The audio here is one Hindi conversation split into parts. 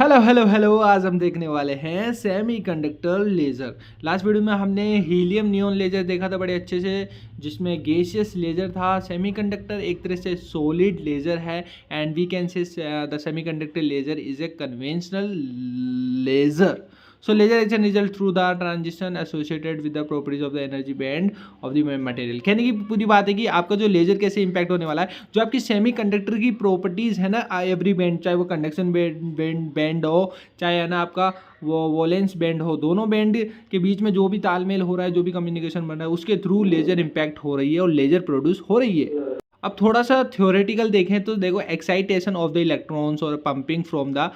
हेलो हेलो हेलो, आज हम देखने वाले हैं सेमीकंडक्टर लेज़र। लास्ट वीडियो में हमने हीलियम नियॉन लेज़र देखा था बड़े अच्छे से, जिसमें गैसियस लेज़र था। सेमीकंडक्टर एक तरह से सॉलिड लेज़र है and we can say the semiconductor laser is a conventional laser. So laser action result through the transition associated with the properties of the energy band of the material. कहने की पूरी बात है कि आपका जो लेजर कैसे इम्पैक्ट होने वाला है, जो आपकी सेमीकंडक्टर की प्रॉपर्टीज है ना, एवरी बैंड, चाहे वो कंडक्शन बैंड हो, चाहे है ना आपका वो वोलेंस बैंड हो, दोनों बैंड के बीच में जो भी तालमेल हो रहा है, जो भी कम्युनिकेशन बन रहा है, उसके थ्रू लेजर इम्पैक्ट हो रही है और लेजर प्रोड्यूस हो रही है. अब थोड़ा सा थ्योरेटिकल देखें तो देखो, एक्साइटेशन ऑफ द इलेक्ट्रॉन्स और pumping from the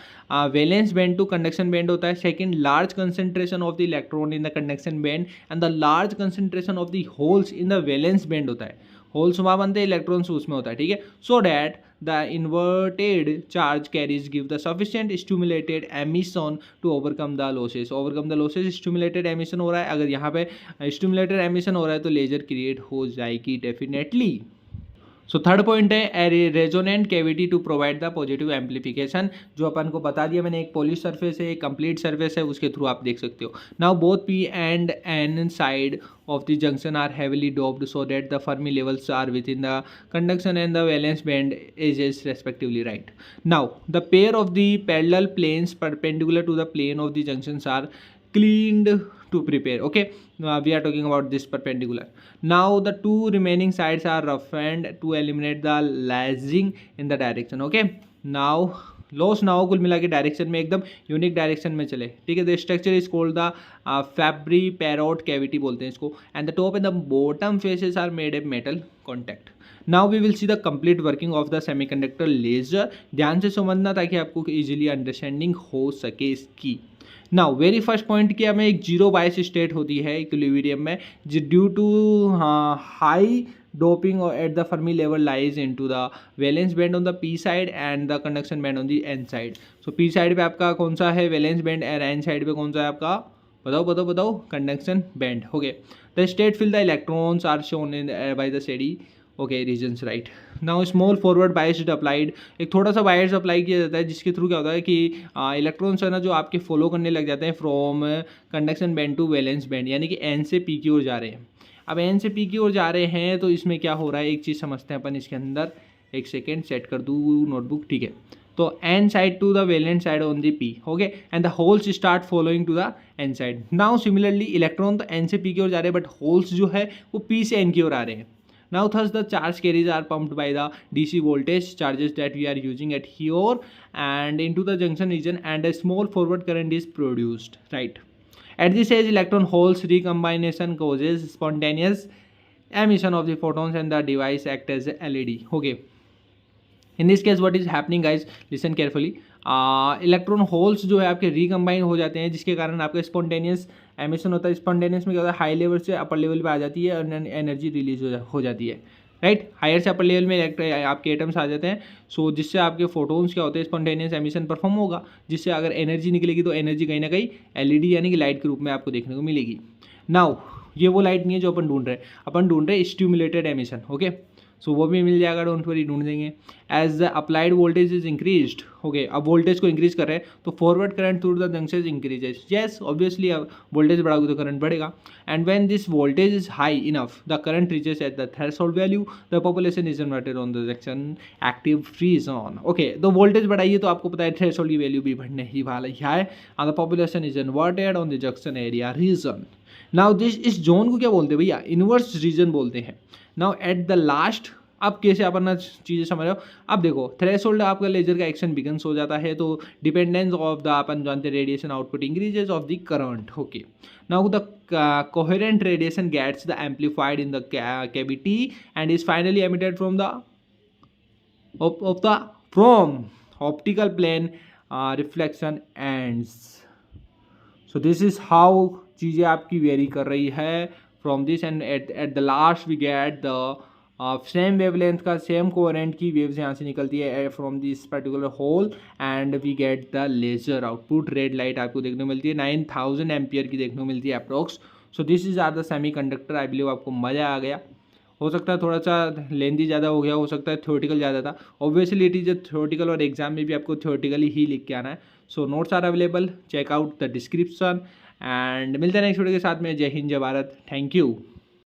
valence band to conduction band होता है. Second, large concentration of the electron in the conduction band and the large concentration of the holes in the valence band होता है. होल्स वहाँ बनते हैं, इलेक्ट्रॉन्स उसमें होता है, ठीक है. So that the inverted charge carriers give the sufficient stimulated emission to overcome the losses. Stimulated emission हो रहा है, अगर यहाँ पे stimulated emission हो रहा है तो लेजर क्रिएट हो जाएगी डेफिनेटली. सो थर्ड पॉइंट है resonant cavity to provide the positive amplification. जो अपन को बता दिया मैंने, एक पॉलिश सरफेस है, एक कंप्लीट सरफेस है, उसके थ्रू आप देख सकते हो. Now both P and N side of the junction are heavily doped so that the Fermi levels are within the conduction and the valence band edges respectively, right? Now the pair of the parallel planes perpendicular to the plane of the junctions are cleaned to prepare. Okay, we are talking about this perpendicular. Now the two remaining sides are roughened to eliminate the lasing in the direction. Okay, now loss ना हो, कुल मिला के डायरेक्शन में एकदम यूनिक डायरेक्शन में चले, ठीक है. The structure is called the Fabry Perot cavity बोलते हैं इसको, and the top and the bottom faces are made a metal contact. Now we will see the complete working of the semiconductor laser. ध्यान से समझना ताकि आपको इजीली अंडरस्टैंडिंग हो सके इसकी. नाउ वेरी फर्स्ट पॉइंट क्या में एक जीरो बायस स्टेट होती है इक्विलिब्रियम में, due to high doping at the Fermi level lies into the valence band on the p side and the conduction band on the n side. So p side पे आपका कौन सा है valence band और n side पे कौन सा है आपका, बताओ conduction band. Okay, the state fill the electrons are shown in by the steady okay regions, right? Now small forward bias is applied. एक थोड़ा सा बायस अप्लाई किया जाता है, जिसके थ्रू क्या होता है कि इलेक्ट्रॉन्स है ना जो आपके फॉलो करने लग जाते हैं from conduction band to valence band, यानी कि एन से पी की ओर जा रहे हैं. अब एन से पी की ओर जा रहे हैं तो इसमें क्या हो रहा है, एक चीज़ समझते हैं अपन इसके अंदर. एक सेकेंड सेट कर दूँ नोटबुक, ठीक है. तो N side to the valent side on the P, okay, and the holes start following to the N side. Now similarly electron तो एन से पी की ओर जा रहे हैं, बट होल्स जो है वो पी से एन की ओर आ रहे हैं. Now thus the charge carriers are pumped by the DC voltage charges that we are using at here and into the junction region, and a small forward current is produced, right? At this stage electron holes recombination causes spontaneous emission of the photons and the device act as a LED. Okay, in this case what is happening guys, listen carefully. Electron holes जो है आपके रिकम्बाइन हो जाते हैं, जिसके कारण आपका स्पॉन्टेनियस एमिशन होता है. स्पॉन्टेनियस में क्या होता है, हाई लेवल से अपर लेवल पे आ जाती है और एनर्जी रिलीज हो जाती है, राइट. हायर से अपर लेवल में आपके एटम्स आ जाते हैं. सो जिससे आपके फोटोन्स क्या होते हैं, स्पॉन्टेनियस एमिशन परफॉर्म होगा, जिससे अगर एनर्जी निकलेगी तो एनर्जी कहीं ना कहीं एलईडी यानी कि लाइट के रूप में आपको देखने को मिलेगी. नाउ ये वो लाइट नहीं है जो अपन ढूंढ रहे हैं स्टिमुलेटेड एमिशन. ओके, सो वो भी मिल जाएगा, डोंट वरी, ढूंढ देंगे. As the applied voltage is increased, okay, अब वोल्टेज को इंक्रीज कर रहे हैं तो forward current through the junction increases. Yes obviously, अब वोल्टेज बढ़ाओगे तो करंट बढ़ेगा. And when this voltage is high enough the current reaches at the threshold value, the population is inverted on the junction active free zone. Okay, तो वोल्टेज बढ़ाइए तो आपको पता है थ्रेशोल्ड की वैल्यू भी बढ़ने ही वाला है, and the population is inverted on the junction area region. Now this इस जोन को क्या बोलते हैं भैया, इन्वर्स रीजन बोलते हैं. नाउ एट द लास्ट, अब कैसे अपन चीज़ें समझ रहे हो. अब देखो थ्रेशोल्ड आपका लेजर का एक्शन बिगन्स हो जाता है, तो डिपेंडेंस ऑफ द अपन जानते हैं radiation output increases of the current. Okay, now the coherent radiation gets the amplified in the cavity and is finally emitted from the from optical plane reflection ends. So this is how चीज़ें आपकी वेरी कर रही है from this, and at the last we get the same wavelength का सेम कोहेरेंट की वेव्स यहाँ से निकलती है from this particular hole, and we get the laser output. Red light आपको देखने को मिलती है, 9000 एम्पियर की देखने को मिलती है approx. So this is are the semiconductor. I believe आपको मज़ा आ गया. हो सकता है थोड़ा सा लेंथी ज़्यादा हो गया, हो सकता है थ्योरेटिकल ज़्यादा था. Obviously it is a theoretical, और एग्जाम में भी आपको थ्योरेटिकली ही लिख के आना है. So notes are available, check out the description and मिलते हैं नेक्स्ट वीडियो के साथ में। जय हिंद, जय भारत, थैंक यू।